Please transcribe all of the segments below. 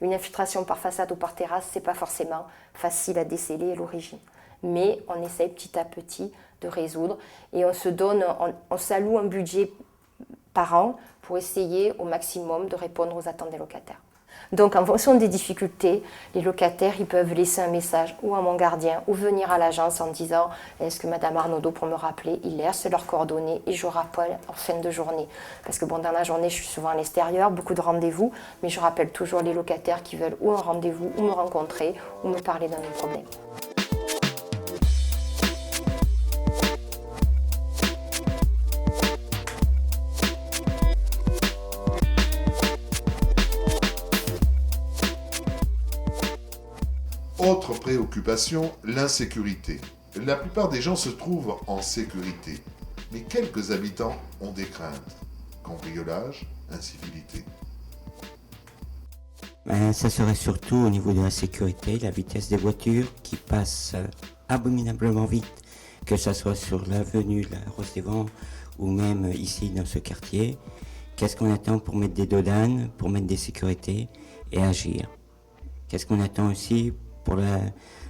Une infiltration par façade ou par terrasse, ce n'est pas forcément facile à déceler à l'origine. Mais on essaye petit à petit de résoudre et on s'alloue un budget par an pour essayer au maximum de répondre aux attentes des locataires. Donc en fonction des difficultés, les locataires ils peuvent laisser un message ou à mon gardien ou venir à l'agence en disant « Est-ce que Madame Arnaudot pour me rappeler ?» Ils laissent leurs coordonnées et je rappelle en fin de journée. Parce que dans la journée, je suis souvent à l'extérieur, beaucoup de rendez-vous, mais je rappelle toujours les locataires qui veulent ou un rendez-vous, ou me rencontrer, ou me parler d'un problème. Autre préoccupation, l'insécurité. La plupart des gens se trouvent en sécurité, mais quelques habitants ont des craintes. Cambriolage, incivilité. Ça serait surtout au niveau de la sécurité, la vitesse des voitures qui passent abominablement vite, que ce soit sur l'avenue La Rose des Vents ou même ici dans ce quartier. Qu'est-ce qu'on attend pour mettre des dodanes, pour mettre des sécurités et agir? Qu'est-ce qu'on attend aussi pour le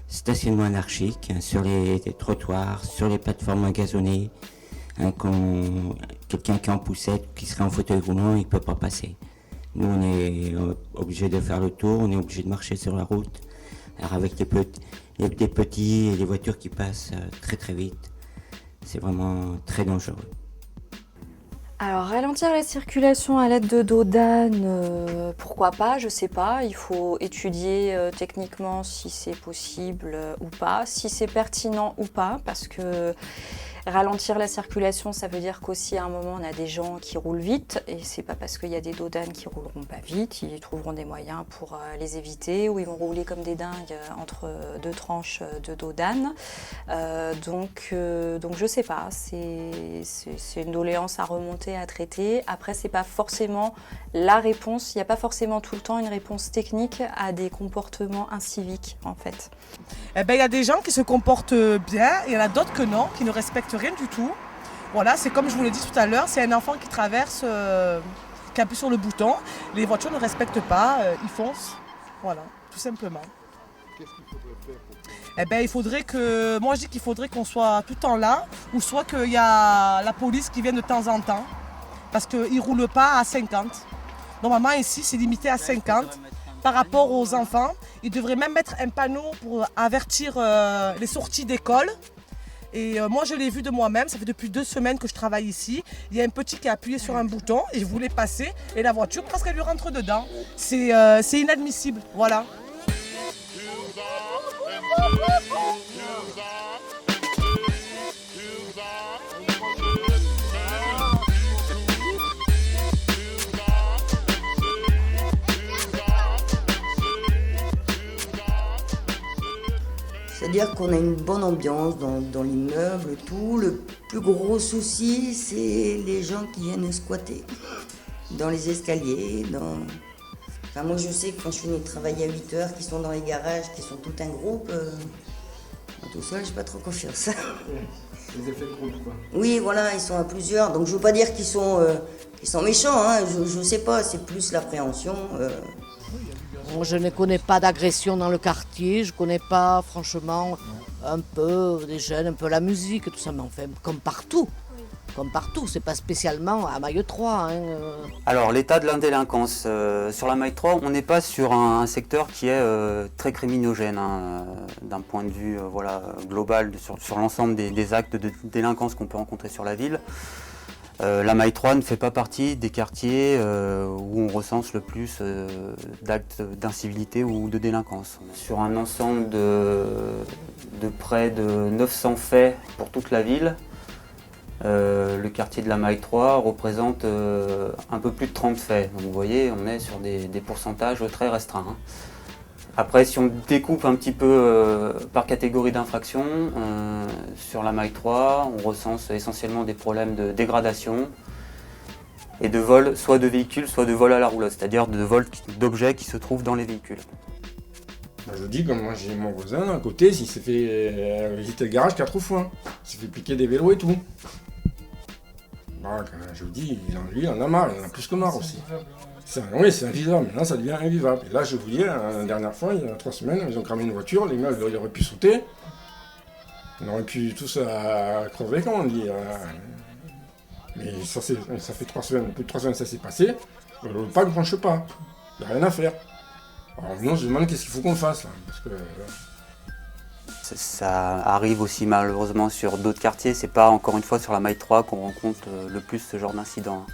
stationnement anarchique sur les trottoirs, sur les plateformes gazonnées, quelqu'un qui est en poussette, qui serait en fauteuil roulant, il ne peut pas passer. Nous, on est obligé de faire le tour, on est obligé de marcher sur la route. Alors avec les petits et les voitures qui passent très très vite, c'est vraiment très dangereux. Alors ralentir la circulation à l'aide de dodanes, pourquoi pas, je sais pas. Il faut étudier techniquement si c'est possible ou pas, si c'est pertinent ou pas, parce que ralentir la circulation, ça veut dire qu'aussi à un moment on a des gens qui roulent vite et c'est pas parce qu'il y a des dodanes qui rouleront pas vite, ils trouveront des moyens pour les éviter ou ils vont rouler comme des dingues entre deux tranches de dodanes. Donc je sais pas, c'est une doléance à remonter, à traiter. Après c'est pas forcément la réponse, il n'y a pas forcément tout le temps une réponse technique à des comportements inciviques en fait. Eh ben, il y a des gens qui se comportent bien et il y en a d'autres que non, qui ne respectent rien du tout. Voilà, c'est comme je vous l'ai dit tout à l'heure, c'est un enfant qui traverse, qui appuie sur le bouton. Les voitures ne respectent pas, ils foncent. Voilà, tout simplement. Qu'est-ce qu'il faudrait faire pour... Eh ben, il faudrait que, moi je dis qu'il faudrait qu'on soit tout le temps là, ou soit qu'il y a la police qui vient de temps en temps, parce qu'ils ne roulent pas à 50. Normalement ici c'est limité à 50. Par rapport aux enfants, ils devraient même mettre un panneau pour avertir les sorties d'école. Et moi je l'ai vu de moi-même, ça fait depuis 2 semaines que je travaille ici. Il y a un petit qui a appuyé sur un bouton et voulait passer et la voiture parce qu'elle lui rentre dedans. C'est inadmissible, voilà. C'est-à-dire qu'on a une bonne ambiance dans l'immeuble, tout. Le plus gros souci, c'est les gens qui viennent squatter dans les escaliers. Enfin, moi, je sais que quand je finis de travailler à 8h, qu'ils sont dans les garages, qu'ils sont tout un groupe, tout seul, j'ai pas trop confiance. Les effets de groupe, quoi. Oui, voilà, ils sont à plusieurs. Donc, je veux pas dire qu'ils sont méchants, hein, je sais pas, c'est plus l'appréhension. Bon, je ne connais pas d'agression dans le quartier, je connais pas franchement un peu des jeunes, un peu la musique, tout ça, mais enfin comme partout. Comme partout, c'est pas spécialement à Maille 3. Hein. Alors l'état de la délinquance, sur la Maille 3, on n'est pas sur un secteur qui est très criminogène, hein, d'un point de vue global sur l'ensemble des actes de délinquance qu'on peut rencontrer sur la ville. La Maille 3 ne fait pas partie des quartiers où on recense le plus d'actes d'incivilité ou de délinquance. Sur un ensemble de près de 900 faits pour toute la ville, le quartier de la Maille 3 représente un peu plus de 30 faits. Donc vous voyez, on est sur des pourcentages très restreints. Hein. Après, si on découpe un petit peu par catégorie d'infraction, sur la Maille 3, on recense essentiellement des problèmes de dégradation et de vol, soit de véhicules, soit de vol à la roulotte, c'est-à-dire de vol d'objets qui se trouvent dans les véhicules. Je vous dis, comme moi j'ai mon voisin à côté, il s'est fait visiter le garage 4 fois. Il s'est fait piquer des vélos et tout. Bah, je vous dis, lui, il en a marre, il en a plus que marre aussi. Oui, c'est invivable. Maintenant, ça devient invivable. Et là, je vous dis, la dernière fois, il y a 3 semaines, ils ont cramé une voiture, les meufs, ils auraient pu sauter. On aurait pu tous crever, comme on dit. Mais ça fait 3 semaines, plus de 3 semaines, ça s'est passé. Le pas ne franche pas. Il n'y a rien à faire. Alors, nous, on se demande qu'est-ce qu'il faut qu'on fasse, là. Parce que, Ça arrive aussi malheureusement sur d'autres quartiers. C'est pas encore une fois sur la Maille 3 qu'on rencontre le plus ce genre d'incident.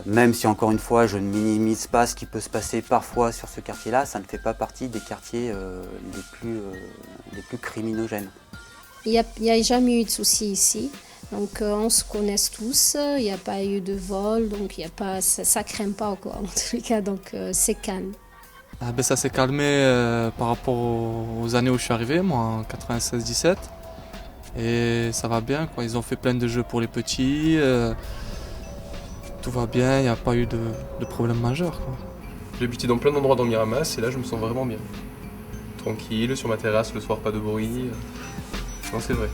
Même si encore une fois je ne minimise pas ce qui peut se passer parfois sur ce quartier-là, ça ne fait pas partie des quartiers les plus criminogènes. Il n'y a jamais eu de soucis ici. Donc on se connaît tous, il n'y a pas eu de vol, donc y a pas, ça ne craint pas quoi, en tous les cas, donc c'est calme. Ça s'est calmé par rapport aux années où je suis arrivé, moi en 96-17. Et ça va bien, quoi. Ils ont fait plein de jeux pour les petits. Tout va bien, il n'y a pas eu de problème majeur, quoi. J'ai habité dans plein d'endroits dans Miramas et là je me sens vraiment bien. Tranquille, sur ma terrasse, le soir pas de bruit. Non, c'est vrai.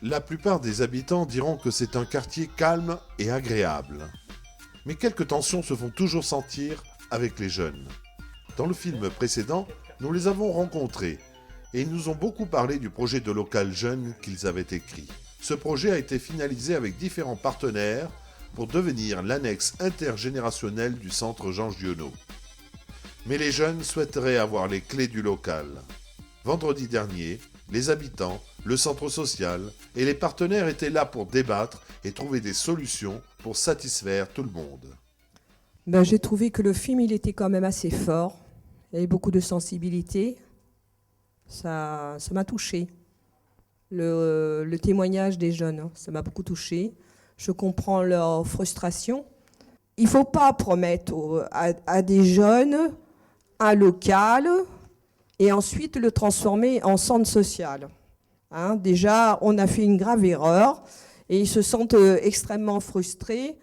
La plupart des habitants diront que c'est un quartier calme et agréable. Mais quelques tensions se font toujours sentir avec les jeunes. Dans le film précédent, nous les avons rencontrés et ils nous ont beaucoup parlé du projet de local jeune qu'ils avaient écrit. Ce projet a été finalisé avec différents partenaires pour devenir l'annexe intergénérationnelle du centre Jean Giono. Mais les jeunes souhaiteraient avoir les clés du local. Vendredi dernier, les habitants, le centre social et les partenaires étaient là pour débattre et trouver des solutions pour satisfaire tout le monde. J'ai trouvé que le film il était quand même assez fort. Il y avait beaucoup de sensibilité. Ça m'a touchée. Le témoignage des jeunes, ça m'a beaucoup touchée. Je comprends leur frustration. Il ne faut pas promettre à des jeunes un local et ensuite le transformer en centre social. Déjà, on a fait une grave erreur et ils se sentent extrêmement frustrés.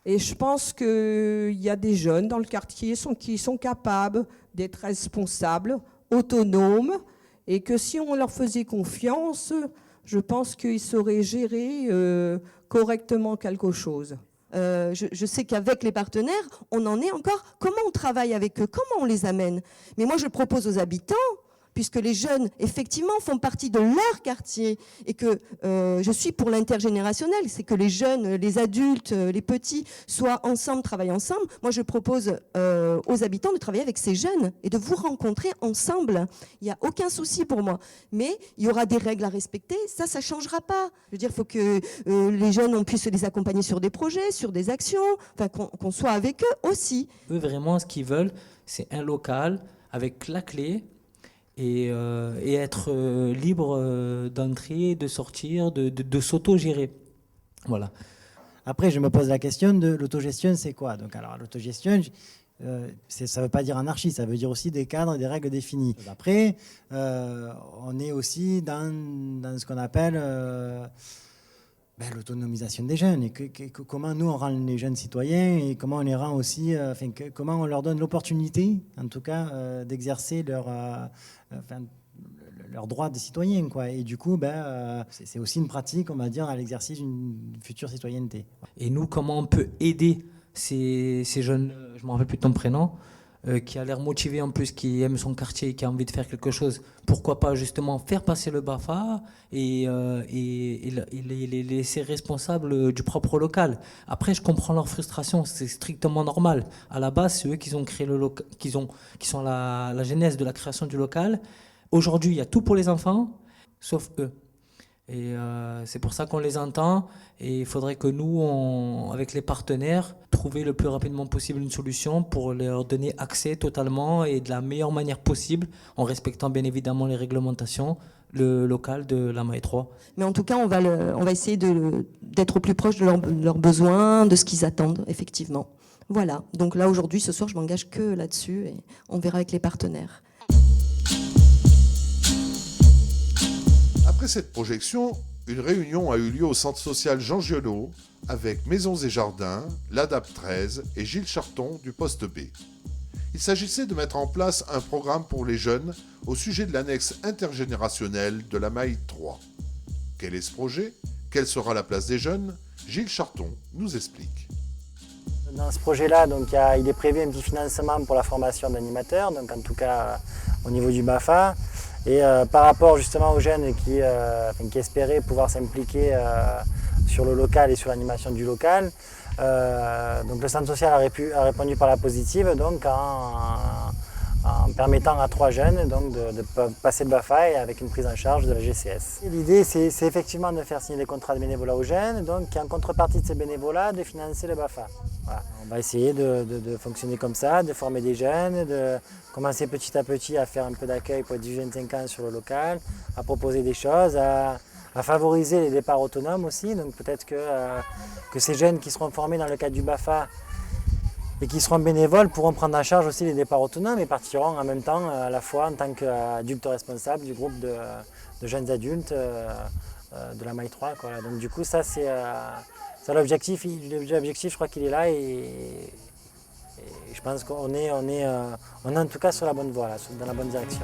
Et je pense qu'il y a des jeunes dans le quartier qui sont capables d'être responsables, autonomes, et que si on leur faisait confiance, je pense qu'ils sauraient gérer correctement quelque chose. Je sais qu'avec les partenaires, on en est encore. Comment on travaille avec eux? Comment on les amène? Mais moi, je propose aux habitants, puisque les jeunes, effectivement, font partie de leur quartier et que je suis pour l'intergénérationnel, c'est que les jeunes, les adultes, les petits soient ensemble, travaillent ensemble. Moi, je propose aux habitants de travailler avec ces jeunes et de vous rencontrer ensemble. Il n'y a aucun souci pour moi. Mais il y aura des règles à respecter, ça ne changera pas. Je veux dire, il faut que les jeunes, on puisse les accompagner sur des projets, sur des actions, enfin, qu'on soit avec eux aussi. Eux, vraiment, ce qu'ils veulent, c'est un local avec la clé, et être libre d'entrer, de sortir, de s'auto-gérer. Voilà. Après, je me pose la question de l'autogestion, c'est quoi? Donc, alors, l'autogestion, ça ne veut pas dire anarchie, ça veut dire aussi des cadres et des règles définies. Après, on est aussi dans ce qu'on appelle l'autonomisation des jeunes et comment nous on rend les jeunes citoyens et comment on les rend aussi, comment on leur donne l'opportunité, en tout cas, d'exercer leur droit de citoyen, quoi. Et du coup, c'est aussi une pratique, on va dire, à l'exercice d'une future citoyenneté. Et nous, comment on peut aider ces jeunes, je ne me rappelle plus de ton prénom, qui a l'air motivé en plus, qui aime son quartier, qui a envie de faire quelque chose, pourquoi pas justement faire passer le BAFA et les laisser responsables du propre local. Après, je comprends leur frustration, c'est strictement normal. À la base, c'est eux qui ont créé le local, qui sont la genèse de la création du local. Aujourd'hui, il y a tout pour les enfants, sauf eux. Et c'est pour ça qu'on les entend et il faudrait que nous, avec les partenaires, trouver le plus rapidement possible une solution pour leur donner accès totalement et de la meilleure manière possible en respectant bien évidemment les réglementations, le local de la Maille 3. Mais en tout cas, on va essayer d'être au plus proche de leurs besoins, de ce qu'ils attendent effectivement. Voilà, donc là aujourd'hui, ce soir, je m'engage que là-dessus et on verra avec les partenaires. Après cette projection, une réunion a eu lieu au centre social Jean Giono avec Maisons et Jardins, l'ADAP 13 et Gilles Charton du poste B. Il s'agissait de mettre en place un programme pour les jeunes au sujet de l'annexe intergénérationnelle de la Maille 3. Quel est ce projet Quelle sera la place des jeunes? Gilles Charton nous explique. Dans ce projet-là, il est prévu un petit financement pour la formation d'animateurs, donc en tout cas au niveau du BAFA. Et par rapport justement aux jeunes qui espéraient pouvoir s'impliquer sur le local et sur l'animation du local, donc le centre social a répondu par la positive, donc en permettant à 3 jeunes donc, de passer le BAFA et avec une prise en charge de la GCS. L'idée, c'est effectivement de faire signer des contrats de bénévolat aux jeunes, donc en contrepartie de ces bénévolats, de financer le BAFA. Voilà. On va essayer de fonctionner comme ça, de former des jeunes, de commencer petit à petit à faire un peu d'accueil pour les 18-25 ans sur le local, à proposer des choses, à favoriser les départs autonomes aussi. Donc peut-être que ces jeunes qui seront formés dans le cadre du BAFA et qui seront bénévoles pourront prendre en charge aussi les départs autonomes et partiront en même temps à la fois en tant qu'adultes responsables du groupe de jeunes adultes de la Maille 3. Quoi. Donc du coup ça c'est l'objectif. L'objectif je crois qu'il est là et je pense qu'on est en tout cas sur la bonne voie, là, dans la bonne direction.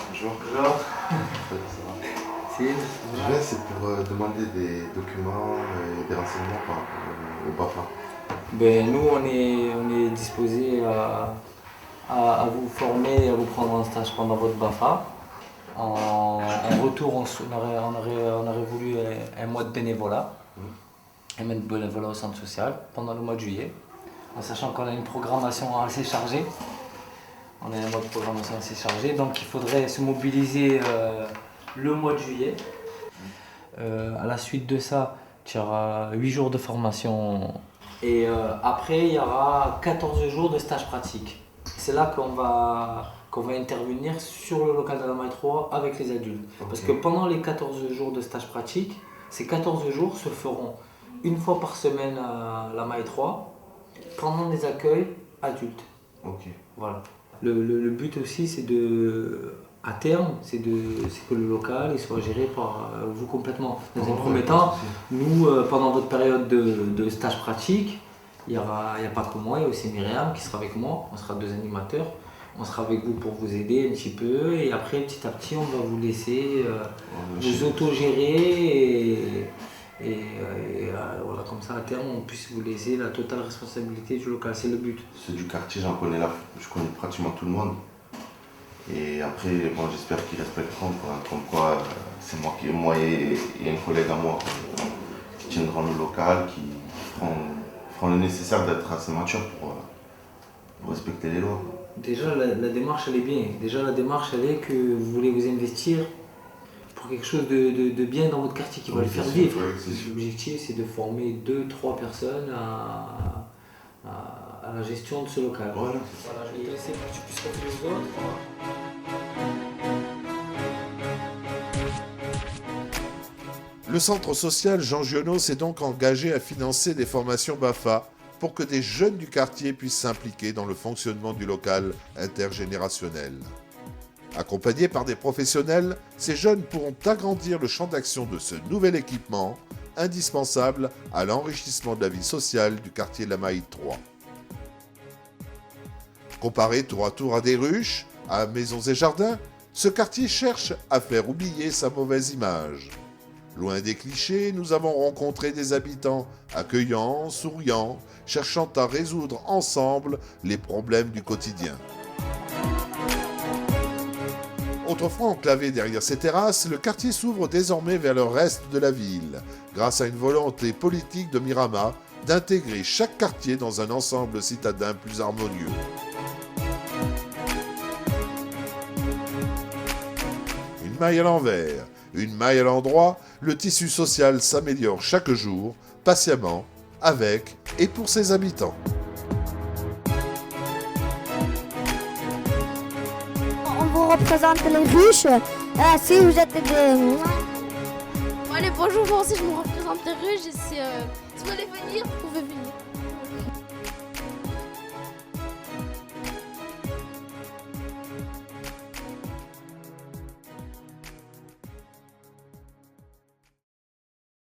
Bonjour. C'est pour demander des documents et des renseignements par rapport au BAFA. Nous, on est disposé à vous former et à vous prendre en stage pendant votre BAFA. En retour, on aurait voulu un mois de bénévolat, un mois de bénévolat au centre social pendant le mois de juillet, en sachant qu'on a une programmation assez chargée. On a un mois de programmation assez chargé, donc il faudrait se mobiliser le mois de juillet. À la suite de ça, il y aura 8 jours de formation et après il y aura 14 jours de stage pratique. C'est là qu'on va intervenir sur le local de la Maille 3 avec les adultes. Parce que pendant les 14 jours de stage pratique, ces 14 jours se feront une fois par semaine à la Maille 3 pendant des accueils adultes. Voilà. Le but aussi, c'est à terme, c'est que le local il soit géré par vous complètement. Dans un premier temps, nous, pendant votre période de stage pratique, il n'y a pas que moi, il y a aussi Myriam qui sera avec moi, on sera 2 animateurs. On sera avec vous pour vous aider un petit peu et après petit à petit on va vous laisser vous autogérer et voilà, comme ça à terme on puisse vous laisser la totale responsabilité du local, c'est le but. Ceux du quartier, je connais pratiquement tout le monde. Et après, j'espère qu'ils respecteront, comme quoi c'est moi et un collègue à moi qui tiendront le local, qui feront le nécessaire d'être assez matures pour respecter les lois. Déjà la démarche elle est bien, la démarche elle est que vous voulez vous investir pour quelque chose de bien dans votre quartier qui va le faire vivre. L'objectif c'est de former 2-3 personnes à la gestion de ce local. Voilà, je vais te laisser pour que tu puisses rappeler aux autres. Le centre social Jean Giono s'est donc engagé à financer des formations BAFA pour que des jeunes du quartier puissent s'impliquer dans le fonctionnement du local intergénérationnel. Accompagnés par des professionnels, ces jeunes pourront agrandir le champ d'action de ce nouvel équipement, indispensable à l'enrichissement de la vie sociale du quartier de la Maille 3. Comparé tour à tour à des ruches, à maisons et jardins, ce quartier cherche à faire oublier sa mauvaise image. Loin des clichés, nous avons rencontré des habitants accueillants, souriants, cherchant à résoudre ensemble les problèmes du quotidien. Autrefois enclavé derrière ces terrasses, le quartier s'ouvre désormais vers le reste de la ville, grâce à une volonté politique de Mirama d'intégrer chaque quartier dans un ensemble citadin plus harmonieux. Une maille à l'envers, une maille à l'endroit, le tissu social s'améliore chaque jour, patiemment, avec et pour ses habitants. On vous représente les ruches. Si vous êtes des... Allez, bonjour, moi aussi je me représente les ruches. Et si vous voulez venir, vous pouvez venir.